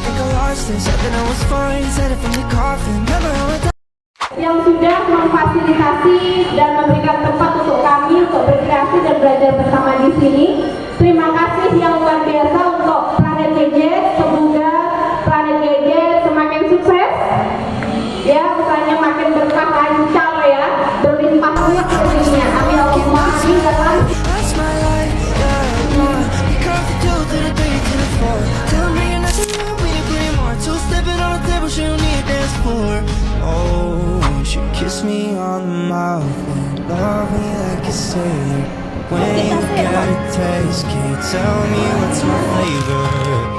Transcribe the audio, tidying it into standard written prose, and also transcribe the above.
think I lost it. Said that I was fine, said it from the coffin. Remember how I died? Yang sudah memfasilitasi dan memberikan tempat untuk kami untuk berkreasi dan belajar bersama di sini. Terima kasih yang luar biasa untuk Planet Gadget. Semoga Planet Gadget semakin sukses, ya, usahanya makin berkah lancar ya, berlimpah ruah rezekinya. Amin Allahumma amin. That's my life, yeah, You come from 2 to the 3 to the 4. Tell me you're not sure we need plenty more. 2 stepping on the table, she don't need a dance floor. Oh, you should kiss me on the mouth and love me like a sailor. When you get a taste, can you tell me what's my flavor?